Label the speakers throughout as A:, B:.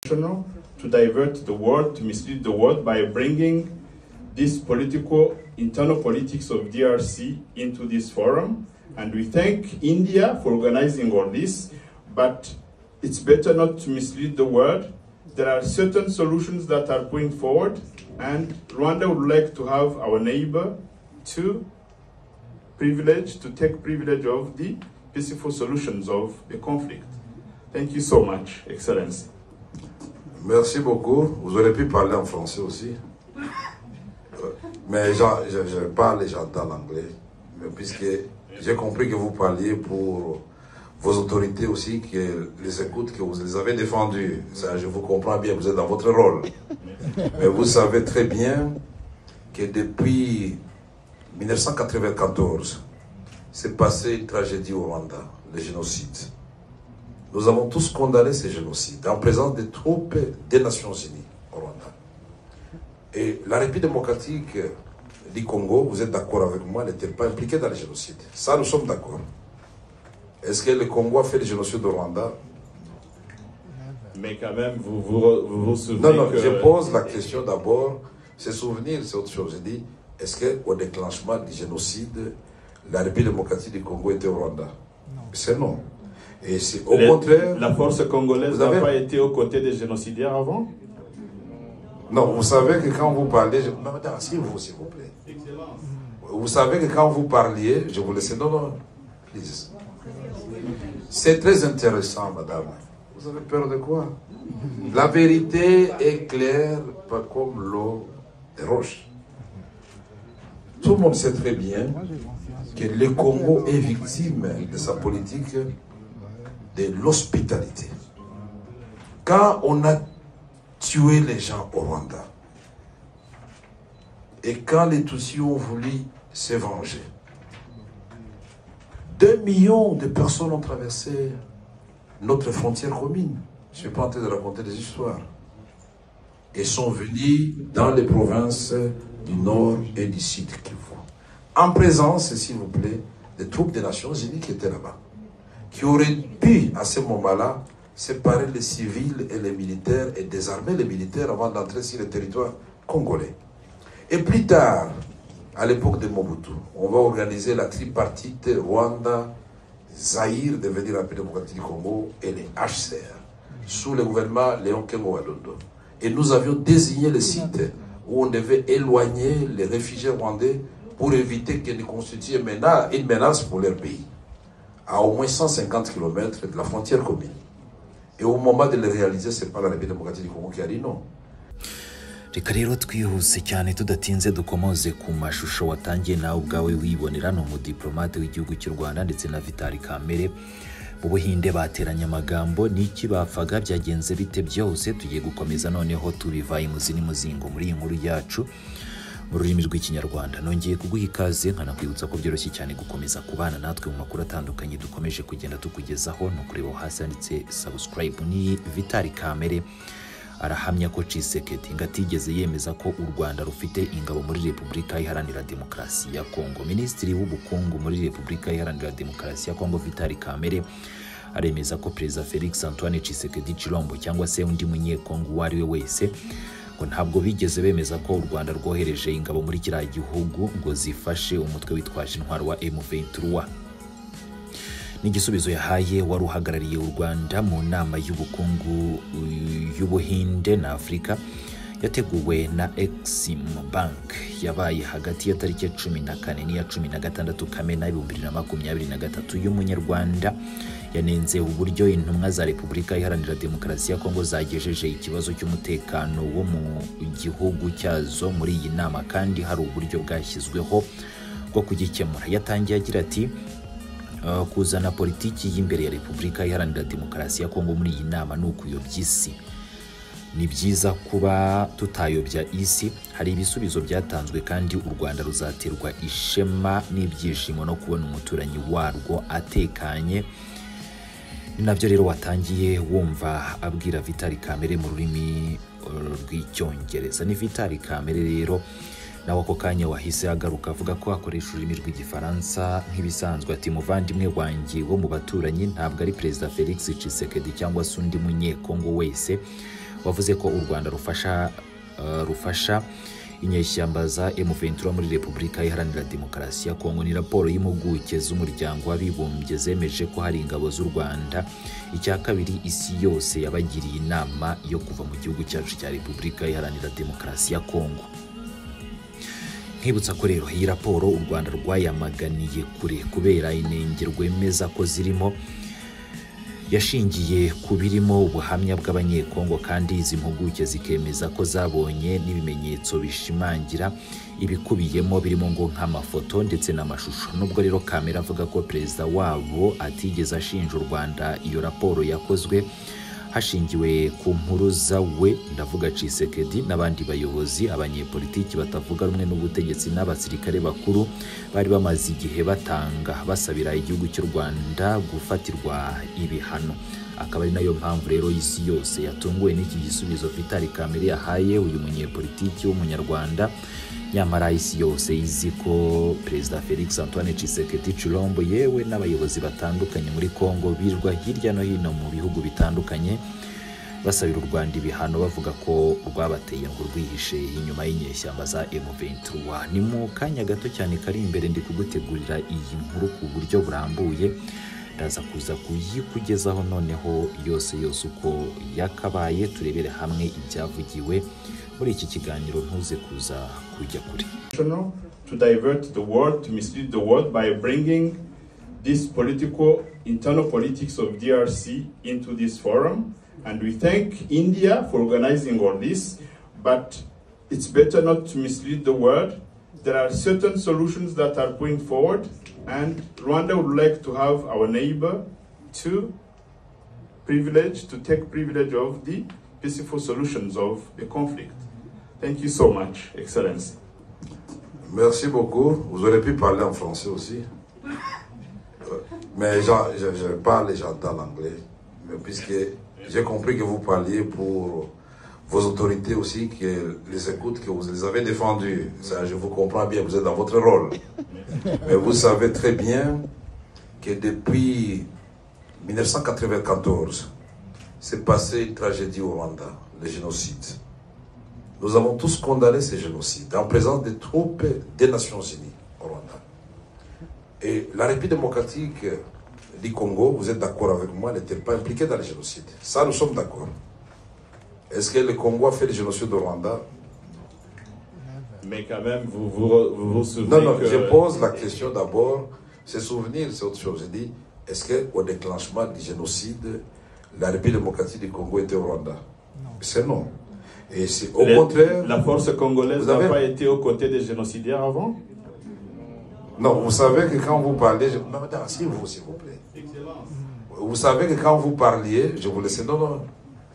A: to divert the world, to mislead the world by bringing this internal politics of DRC into this forum. And we thank India for organizing all this, but it's better not to mislead the world. There are certain solutions that are going forward, and Rwanda would like to have our neighbor to take privilege of the peaceful solutions of the conflict. Thank you so much, Excellency.
B: Merci beaucoup. Vous auriez pu parler en français aussi. Mais je parle et j'entends l'anglais. Mais puisque j'ai compris que vous parliez pour vos autorités aussi, qui les écoutent, que vous les avez défendus. Ça, je vous comprends bien, vous êtes dans votre rôle. Mais vous savez très bien que depuis 1994, s'est passé une tragédie au Rwanda, le génocide. Nous avons tous condamné ce génocide en présence des troupes des Nations Unies au Rwanda. Et la République démocratique du Congo, vous êtes d'accord avec moi, n'était pas impliquée dans le génocide. Ça, nous sommes d'accord. Est-ce que le Congo a fait le génocide au Rwanda?
A: Mais quand même, vous souvenez
B: Non, je pose la question d'abord. Se souvenir, c'est autre chose. Je dis, est-ce qu'au déclenchement du génocide, la République démocratique du Congo était au Rwanda? C'est non. Et c'est au contraire...
A: La force congolaise n'a pas été aux côtés des génocidaires avant?
B: Non, vous savez que quand vous parlez... Madame, s'il vous plaît.
A: Excellent.
B: Vous savez que quand vous parliez, je vous laisse... Non, please. C'est très intéressant, madame. Vous avez peur de quoi? La vérité est claire, pas comme l'eau des roches. Tout le monde sait très bien que le Congo est victime de sa politique de l'hospitalité. Quand on a tué les gens au Rwanda, et quand les Tutsis ont voulu se venger, 2 millions de personnes ont traversé notre frontière commune. Je ne suis pas en train de raconter des histoires. Et sont venus dans les provinces du Nord et du Sud Kivu. En présence, s'il vous plaît, des troupes des Nations Unies qui étaient là-bas. Qui auraient pu, à ce moment-là, séparer les civils et les militaires et désarmer les militaires avant d'entrer sur le territoire congolais. Et plus tard, à l'époque de Mobutu, on va organiser la tripartite Rwanda, Zaïre, devenir la République démocratique du Congo, et les HCR, sous le gouvernement Léon Kengo Wadondo. Et nous avions désigné le site où on devait éloigner les réfugiés rwandais pour éviter qu'ils ne constituent une menace pour leur pays, à au moins 150 km de la frontière commune. Et au moment de le réaliser, ce n'est pas la République démocratique du Congo qui a dit non.
C: Reka rero twihuse cyane tudatinze dukomoze ku mashusho watangiye nawe ubwawe wibonera no umudiplomate w'igihugu cy'u Rwanda ndetse na Vitali Kamere mu Buhinde bateranye amagambo n'iki bapfaga byagenze bite byose tugiye gukomeza noneho tubiva imuzi n'umuzingo muri inkuru yacu mu rurimi rw'ikinyarwanda. Nongeye kuguha ikaze nkanakwibutsa ko byoroshye cyane gukomeza kubana natwe mu makuru atandukanye dukomeje kugenda tukugezaho no kureba hasi handitse subscribe. Ni Vitali Kamere arahamya ko Tshisekedi ngatigeze yemeza ko u Rwanda rufite ingabo muri Repubulika Iharanira Demokarasi ya Kongo. Minisitiri w'ubukungu muri Repubulika Iharanira Demokarasi ya Kongo Vitali Kamere aremeza ko Perezida Felix Antoine Tshisekedi Chilombo cyangwa se undi munyekongo uwo ari we wese ngo ntabwo bigeze bemeza ko u Rwanda rwohereje ingabo muri kiriya gihugu ngo zifashe umutwe witwaje intwaro wa M23. N'igisubizo yahaye wari uhagarariye u Rwanda mu nama y'ubukungu y'Ubuhinde na Afrika yateguwe na Exim Bank yabaye hagati ya tariki ya 14 n'iya 16 Kamena 2023. y'umunyarwanda yanenze uburyo intumwa za Repubulika Iharanira Demokarasi ya Kongo zagejeje ikibazo cy'umutekano wo mu gihugu cyazo muri iyi nama kandi hari uburyo bwashyizweho bwo kugikemura. Yatangiye agira ati kuzana politiki y'imbere ya Repubulika Iharanira Demokarasi ya Kongo muri iyi nama n'ukuyobya isi. Ni byiza kuba tutayobya isi, hari ibisubizo byatanzwe kandi u Rwanda ruzaterwa ishema n'ibyishimo no kubona umuturanyi warwo atekanye. Nabyo rero watangiye wumva abwira Vitali Kamere mu rurimi rw'icyongereza. Ni Vitali Kamere rero nawe ako kanya wahise agaruka avuga ko akoresha ururimi rw'igifaransa nk'ibisanzwe. Ati muvandimwe wanjye wo mu baturanyi ntabwo ari Perezida Felix Tshisekedi cyangwa se undi munyekongo wese wavuze ko u Rwanda rufasha inyeshyamba za M23 muri Repubulika Iharanira Demokarasi ya Kongo. Ni raporo y'impuguke z'umuryango w'abibumbye zemeje ko hari ingabo z'u Rwanda icya kabiri isi yose yabagiriye inama yo kuva mu gihugu cyacu cya Repubulika Iharanira Demokarasi ya Kongo. Nkibutsa ko rero iyi raporo u Rwanda rwayamaganiye kure kubera inenge rwemeza ko zirimo yashingiye ku birimo ubuhamya bw'abanyekongo, kandi izi mpuguke zikemeza ko zabonye n'ibimenyetso bishimangira ibikubiyemo birimo ngo nk'amafoto ndetse n'amashusho. Nubwo rero Kamera avuga ko perezida wabo atigeze ashinja u Rwanda, iyo raporo yakozwe hashingiwe ku mpuruza we, ndavuga Tshisekedi n'abandi bayobozi abanyepolitiki batavuga rumwe n'ubutegetsi n'abasirikare bakuru bari bamaze igihe basabira igihugu cy'u Rwanda gufatirwa ibihano. Akaba ari nayo mpamvu rero isi yose yatunguwe n'iki gisubizo Vital Kamerhe yahaye uyu munyepolitiki w'umunyarwanda. Nyamara isi yose izi ko Perezida Felix Antoine Tshisekedi Tshilombo yewe n'abayobozi batandukanye muri Kongo birwa hirya no hino mu bihugu bitandukanye basabira u Rwanda ibihano, bavuga ko rwabateye ngo rwihishe inyuma y'inyeshyamba za M23. Ni mu kanya gato cyane kari imbere ndi kugutegurira iyi nkuru ku buryo burambuye, ndaza kuza kuyikugezaho noneho yose uko yakabaye, turebere hamwe ibyavugiwe muri iki kiganiro, ntuze kuza kujya kure.
A: To divert the world, to mislead the world by bringing this internal politics of DRC into this forum. And we thank India for organizing all this, but it's better not to mislead the world. There are certain solutions that are going forward, and Rwanda would like to have our neighbor to take privilege of the peaceful solutions of the conflict. Thank you so much, Excellency.
B: Merci beaucoup. Vous aurez pu parler en français aussi. Mais je parle et j'entends l'anglais. Puisque j'ai compris que vous parliez pour vos autorités aussi, qui les écoutent, que vous les avez défendus. Ça, je vous comprends bien, vous êtes dans votre rôle. Mais vous savez très bien que depuis 1994, s'est passé une tragédie au Rwanda, le génocide. Nous avons tous condamné ce génocide en présence des troupes des Nations Unies au Rwanda. Et la République démocratique du Congo, vous êtes d'accord avec moi, n'était pas impliquée dans le génocide. Ça, nous sommes d'accord. Est-ce que le Congo a fait le génocide au Rwanda?
A: Mais quand même, vous souvenez
B: Non,
A: que...
B: je pose la question d'abord. Se souvenir, c'est autre chose. Je dis, est-ce qu'au déclenchement du génocide, la République démocratique du Congo était au Rwanda? C'est non. Et c'est au contraire...
A: La force congolaise n'a pas été aux côtés des génocidaires avant?
B: Non, vous savez que quand vous parlez... Non, madame, s'il vous plaît. Vous savez que quand vous parliez, je vous laisse... Non,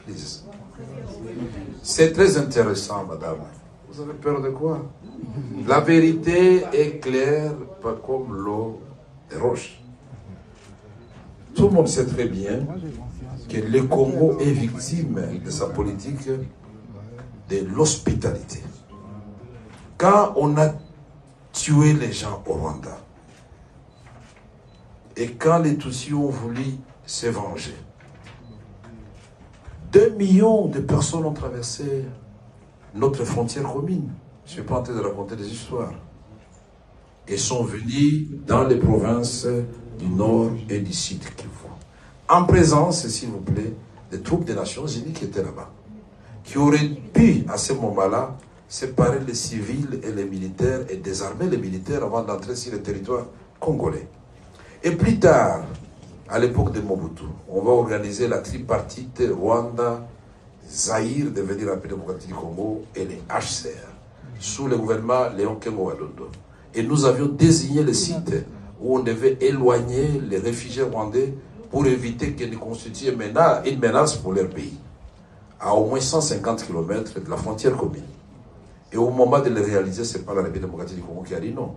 B: please. C'est très intéressant, madame. Vous avez peur de quoi? La vérité est claire, pas comme l'eau des roches. Tout le monde sait très bien que le Congo est victime de sa politique de l'hospitalité. Quand on a tué les gens au Rwanda, et quand les Tutsis ont voulu se venger, 2 millions de personnes ont traversé notre frontière commune. Je ne suis pas en train de raconter des histoires. Et sont venus dans les provinces du Nord et du Sud Kivu. En présence, s'il vous plaît, des troupes des Nations Unies qui étaient là-bas. Qui auraient pu, à ce moment-là, séparer les civils et les militaires et désarmer les militaires avant d'entrer sur le territoire congolais. Et plus tard, à l'époque de Mobutu, on va organiser la tripartite Rwanda, Zaïre, devenir la République démocratique du Congo, et les HCR, sous le gouvernement Léon Kengo Wadondo. Et nous avions désigné le site où on devait éloigner les réfugiés rwandais pour éviter qu'ils ne constituent une menace pour leur pays, à au moins 150 km de la frontière commune. Et au moment de le réaliser, ce n'est pas la République démocratique du Congo qui a dit non.